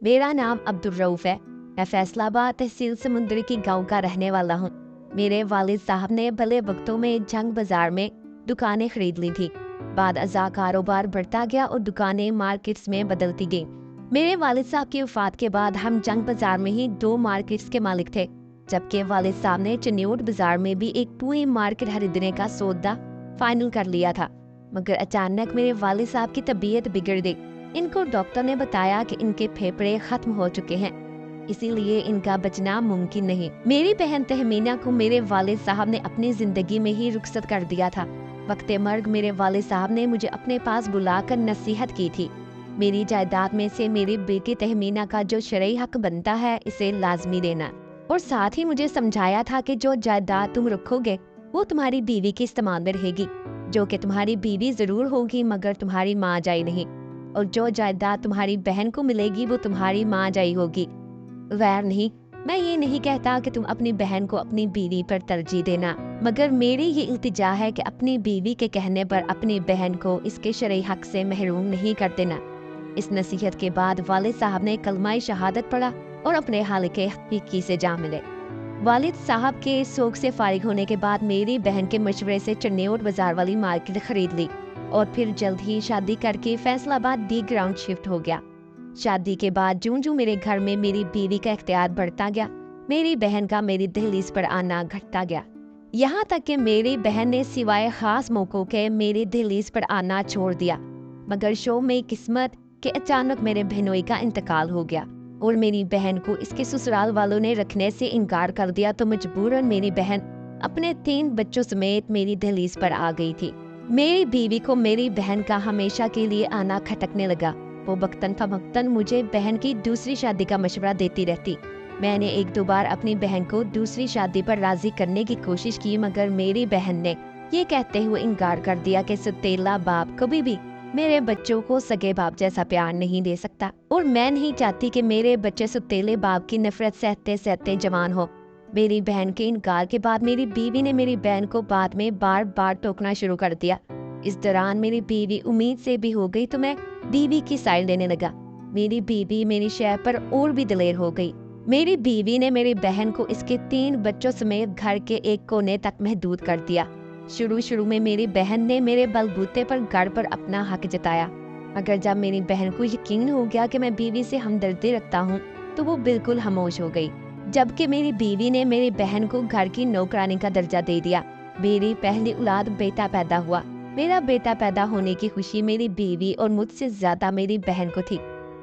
मेरा नाम अब्दुल रऊफ है। मैं फैसलाबाद तहसील समुंदरी की गांव का रहने वाला हूँ। मेरे वालिद साहब ने भले वक्तों में जंग बाजार में दुकानें खरीद ली थी। बाद अज़ा कारोबार बढ़ता गया और दुकानें मार्केट्स में बदलती गईं। मेरे वालिद साहब की वफात के बाद हम जंग बाजार में ही 2 मार्केट्स के मालिक थे, जबकि वालिद साहब ने चन्योट बाजार में भी एक पूरी मार्केट खरीदने का सौदा फाइनल कर लिया था। मगर अचानक मेरे वालिद साहब की तबीयत बिगड़ गई। इनको डॉक्टर ने बताया कि इनके फेफड़े खत्म हो चुके हैं, इसीलिए इनका बचना मुमकिन नहीं। मेरी बहन तहमीना को मेरे वालिद साहब ने अपनी जिंदगी में ही रुखसत कर दिया था। वक्ते मर्ग मेरे वालिद साहब ने मुझे अपने पास बुलाकर नसीहत की थी। मेरी जायदाद में से मेरी बेटी तहमीना का जो शरई हक बनता है, इसे लाजमी देना। और साथ ही मुझे समझाया था कि जो जायदाद तुम रखोगे वो तुम्हारी बीवी के इस्तेमाल में रहेगी, जो कि तुम्हारी बीवी जरूर होगी मगर तुम्हारी माँ जाई नहीं। और जो जायदाद तुम्हारी बहन को मिलेगी वो तुम्हारी माँ जाई होगी, वैर नहीं। मैं ये नहीं कहता कि तुम अपनी बहन को अपनी बीवी पर तरजीह देना, मगर मेरी ये इल्तिजा है कि अपनी बीवी के कहने पर अपनी बहन को इसके शरई हक से महरूम नहीं कर देना। इस नसीहत के बाद वालिद साहब ने कलमाए शहादत पढ़ा और अपने हालिके हकीकी से जा मिले। वालिद साहब के शौक से फारिग होने के बाद मेरी बहन के मशवरे से चन्योट बाजार वाली मार्केट खरीद ली और फिर जल्द ही शादी करके फैसलाबाद डी ग्राउंड शिफ्ट हो गया। शादी के बाद जूं जूं मेरे घर में मेरी बीवी का इख्तियार बढ़ता गया, मेरी बहन का मेरी दहलीज पर आना घटता गया। यहाँ तक कि मेरी बहन ने सिवाय खास मौकों के मेरी दहलीज पर आना छोड़ दिया। मगर शो में किस्मत के अचानक मेरे बहनोई का इंतकाल हो गया और मेरी बहन को इसके ससुराल वालों ने रखने से इनकार कर दिया, तो मजबूरन मेरी बहन अपने 3 बच्चों समेत मेरी दहलीज पर आ गई थी। मेरी बीवी को मेरी बहन का हमेशा के लिए आना खटकने लगा। वो वक्तन फवक्तन मुझे बहन की दूसरी शादी का मशवरा देती रहती। मैंने 1-2 बार अपनी बहन को दूसरी शादी पर राजी करने की कोशिश की, मगर मेरी बहन ने ये कहते हुए इनकार कर दिया कि सौतेला बाप कभी भी मेरे बच्चों को सगे बाप जैसा प्यार नहीं दे सकता और मैं नहीं चाहती कि मेरे बच्चे सौतेले बाप की नफरत सहते सहते जवान हो। मेरी बहन के इनकार के बाद मेरी बीवी ने मेरी बहन को बाद में बार बार टोकना शुरू कर दिया। इस दौरान मेरी बीवी उम्मीद से भी हो गई तो मैं बीवी की साइड लेने लगा। मेरी बीवी मेरी शय पर और भी दिलेर हो गई। मेरी बीवी ने मेरी बहन को इसके 3 बच्चों समेत घर के एक कोने तक महदूद कर दिया। शुरू में मेरी बहन ने मेरे बलबूते पर घर पर अपना हक जताया, मगर जब मेरी बहन को यकीन हो गया कि मैं बीवी से हमदर्दी रखता हूँ तो वो बिल्कुल खामोश हो गई। जबकि मेरी बीवी ने मेरी बहन को घर की नौकरानी का दर्जा दे दिया। मेरी पहली औलाद बेटा पैदा हुआ। मेरा बेटा पैदा होने की खुशी मेरी बीवी और मुझसे ज्यादा मेरी बहन को थी।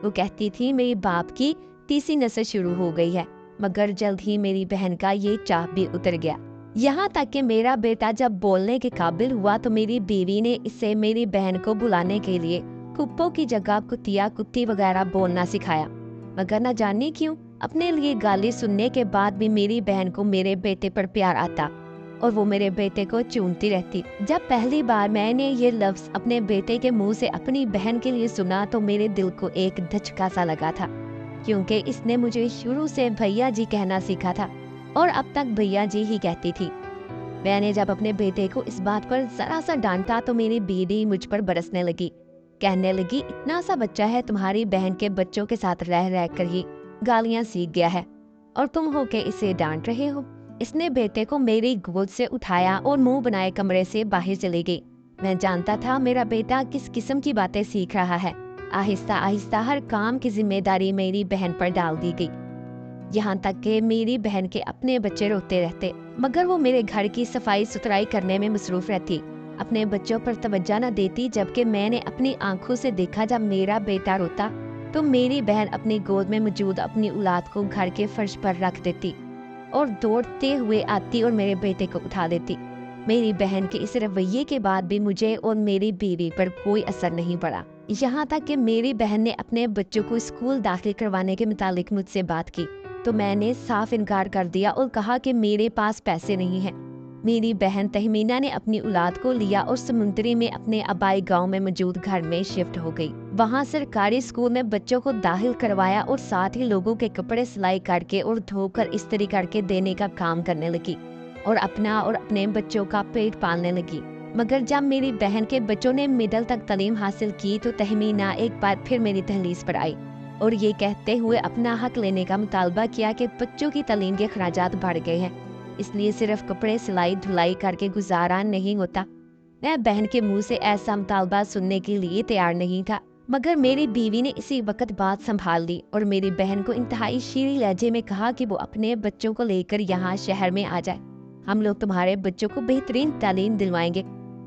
वो कहती थी मेरी बाप की तीसरी नस्ल शुरू हो गई है, मगर जल्द ही मेरी बहन का ये चाह भी उतर गया। यहाँ तक कि मेरा बेटा जब बोलने के काबिल हुआ तो मेरी बीवी ने इसे मेरी बहन को बुलाने के लिए कुप्पो की जगह कुतिया कुत्ती वगैरह बोलना सिखाया। मगर न जाने क्यों अपने लिए गाली सुनने के बाद भी मेरी बहन को मेरे बेटे पर प्यार आता और वो मेरे बेटे को चूमती रहती। जब पहली बार मैंने ये लफ्ज अपने बेटे के मुंह से अपनी बहन के लिए सुना तो मेरे दिल को एक धचका सा लगा था, क्योंकि इसने मुझे शुरू से भैया जी कहना सीखा था और अब तक भैया जी ही कहती थी। मैंने जब अपने बेटे को इस बात पर जरा सा डांटा तो मेरी बीवी मुझ पर बरसने लगी, कहने लगी इतना सा बच्चा है, तुम्हारी बहन के बच्चों के साथ रह रह कर ही गालियां सीख गया है और तुम हो के इसे डांट रहे हो। इसने बेटे को मेरी गोद से उठाया और मुंह बनाए कमरे से बाहर चली गई। मैं जानता था मेरा बेटा किस किस्म की बातें सीख रहा है। आहिस्ता आहिस्ता हर काम की जिम्मेदारी मेरी बहन पर डाल दी गई। यहाँ तक कि मेरी बहन के अपने बच्चे रोते रहते, मगर वो मेरे घर की सफाई सुथराई करने में मसरूफ रहती, अपने बच्चों पर तवज्जो न देती। जबकि मैंने अपनी आंखों से देखा जब मेरा बेटा रोता तो मेरी बहन अपनी गोद में मौजूद अपनी औलाद को घर के फर्श पर रख देती और दौड़ते हुए आती और मेरे बेटे को उठा देती। मेरी बहन के इस रवैये के बाद भी मुझे और मेरी बीवी पर कोई असर नहीं पड़ा। यहाँ तक कि मेरी बहन ने अपने बच्चों को स्कूल दाखिल करवाने के मुतालिक मुझसे बात की तो मैंने साफ इनकार कर दिया और कहा कि मेरे पास पैसे नहीं हैं। मेरी बहन तहमीना ने अपनी औलाद को लिया और समुंदरी में अपने आबाई गांव में मौजूद घर में शिफ्ट हो गई। वहां सरकारी स्कूल में बच्चों को दाखिल करवाया और साथ ही लोगों के कपड़े सिलाई करके और धोकर इस्त्री करके देने का काम करने लगी और अपना और अपने बच्चों का पेट पालने लगी। मगर जब मेरी बहन के बच्चों ने मिडिल तक तालीम हासिल की तो तहमीना एक बार फिर मेरी दहलीज पर आई और ये कहते हुए अपना हक लेने का मुतालबा किया कि बच्चों की तालीम के अखराजात बढ़ गए हैं, इसलिए सिर्फ कपड़े सिलाई धुलाई करके गुजारा नहीं होता। मैं बहन के मुंह से ऐसा मुतालबा सुनने के लिए तैयार नहीं था, मगर मेरी बीवी ने इसी वक्त बात संभाल ली और मेरी बहन को इंतहाई शीरी लहजे में कहा कि वो अपने बच्चों को लेकर यहाँ शहर में आ जाए। हम लोग तुम्हारे बच्चों को बेहतरीन तालीम दिलवाएंगे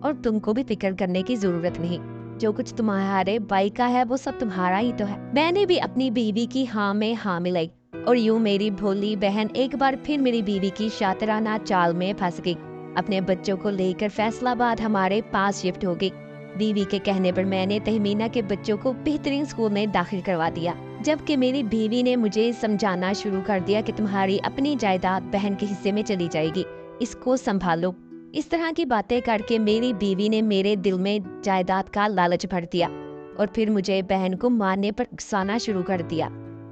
और तुमको भी फिक्र करने की जरूरत नहीं। जो कुछ तुम्हारे भाई का है वो सब तुम्हारा ही तो है। मैंने भी अपनी बीवी की हाँ में हाँ मिलाई और यूं मेरी भोली बहन एक बार फिर मेरी बीवी की शातिराना चाल में फंस गई। अपने बच्चों को लेकर फैसलाबाद हमारे पास शिफ्ट हो गई। बीवी के कहने पर मैंने तहमीना के बच्चों को बेहतरीन स्कूल में दाखिल करवा दिया, जबकि मेरी बीवी ने मुझे समझाना शुरू कर दिया कि तुम्हारी अपनी जायदाद बहन के हिस्से में चली जाएगी, इसको संभालो। इस तरह की बातें करके मेरी बीवी ने मेरे दिल में जायदाद का लालच भर दिया और फिर मुझे बहन को मारने पर उकसाना शुरू कर दिया।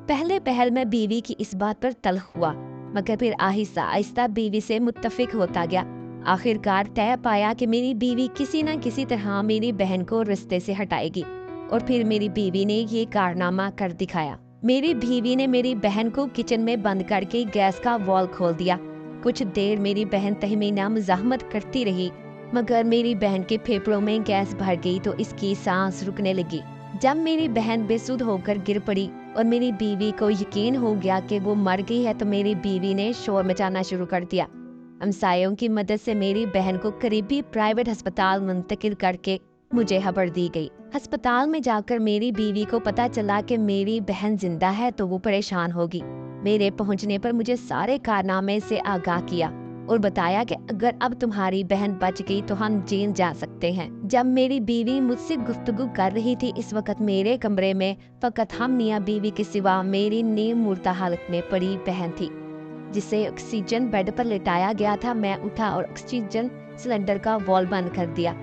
पहले पहल मैं बीवी की इस बात पर तल्ख हुआ, मगर फिर आहिस्ता आहिस्ता बीवी से मुत्तफिक होता गया। आखिरकार तय पाया कि मेरी बीवी किसी न किसी तरह मेरी बहन को रास्ते से हटाएगी और फिर मेरी बीवी ने ये कारनामा कर दिखाया। मेरी बीवी ने मेरी बहन को किचन में बंद करके गैस का वॉल खोल दिया। कुछ देर मेरी बहन तहमीना मुज़ाहमत करती रही, मगर मेरी बहन के फेफड़ों में गैस भर गई तो इसकी सांस रुकने लगी। जब मेरी बहन बेसुध होकर गिर पड़ी और मेरी बीवी को यकीन हो गया कि वो मर गई है तो मेरी बीवी ने शोर मचाना शुरू कर दिया। हमसायों की मदद से मेरी बहन को करीबी प्राइवेट अस्पताल मुंतकिल करके मुझे खबर दी गई। अस्पताल में जाकर मेरी बीवी को पता चला कि मेरी बहन जिंदा है तो वो परेशान होगी। मेरे पहुंचने पर मुझे सारे कारनामे से आगाह किया और बताया कि अगर अब तुम्हारी बहन बच गई तो हम जेल जा सकते हैं। जब मेरी बीवी मुझसे गुफ्तगू कर रही थी, इस वक्त मेरे कमरे में फकत हम मियां बीवी के सिवा मेरी नीम मुर्दा हालत में पड़ी बहन थी, जिसे ऑक्सीजन बेड पर लेटाया गया था। मैं उठा और ऑक्सीजन सिलेंडर का वॉल बंद कर दिया।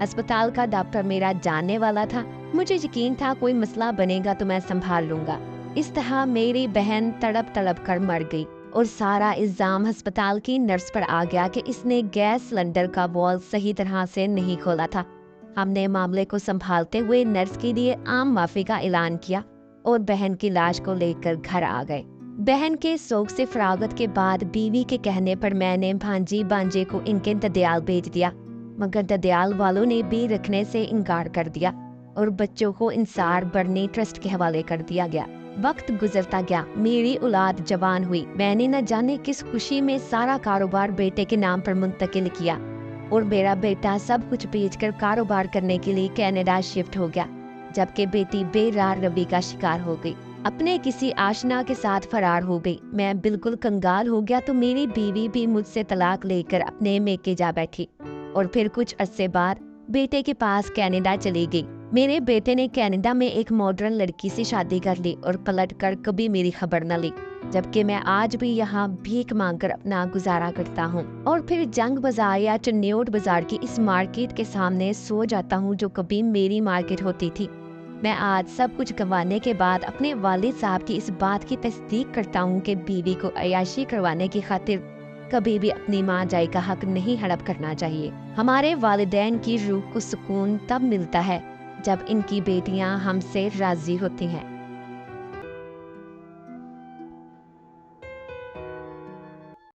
अस्पताल का डॉक्टर मेरा जानने वाला था, मुझे यकीन था कोई मसला बनेगा तो मैं संभाल लूंगा। इस तरह मेरी बहन तड़प तड़प कर मर गई और सारा इल्जाम अस्पताल की नर्स पर आ गया कि इसने गैस सिलेंडर का वॉल सही तरह से नहीं खोला था। हमने मामले को संभालते हुए नर्स के लिए आम माफी का ऐलान किया और बहन की लाश को लेकर घर आ गए। बहन के शोक से फरागत के बाद बीवी के कहने पर मैंने भांजी बांजे को इनके ददियाल भेज दिया, मगर ददियाल वालों ने भी रखने से इनकार कर दिया और बच्चों को इंसार बर्नी ट्रस्ट के हवाले कर दिया गया। वक्त गुजरता गया, मेरी औलाद जवान हुई। मैंने न जाने किस खुशी में सारा कारोबार बेटे के नाम पर मुंतकिल किया और मेरा बेटा सब कुछ बेचकर कारोबार करने के लिए कनाडा शिफ्ट हो गया, जबकि बेटी बेरार रवि का शिकार हो गई, अपने किसी आशना के साथ फरार हो गई। मैं बिल्कुल कंगाल हो गया तो मेरी बीवी भी मुझसे तलाक लेकर अपने मेके जा बैठी और फिर कुछ अरसे बाद बेटे के पास कनाडा चली गई। मेरे बेटे ने कनाडा में एक मॉडर्न लड़की से शादी कर ली और पलट कर कभी मेरी खबर न ली, जबकि मैं आज भी यहाँ भीख मांगकर अपना गुजारा करता हूँ और फिर जंग बाजार या चन्योट बाजार की इस मार्केट के सामने सो जाता हूँ जो कभी मेरी मार्केट होती थी। मैं आज सब कुछ गंवाने के बाद अपने वालिद साहब की इस बात की तस्दीक करता हूँ कि बीवी को अयाशी करवाने की खातिर कभी भी अपनी माँ जाई का हक नहीं हड़प करना चाहिए। हमारे वालिदैन की रूह को सुकून तब मिलता है जब इनकी बेटियां हमसे राजी होती हैं।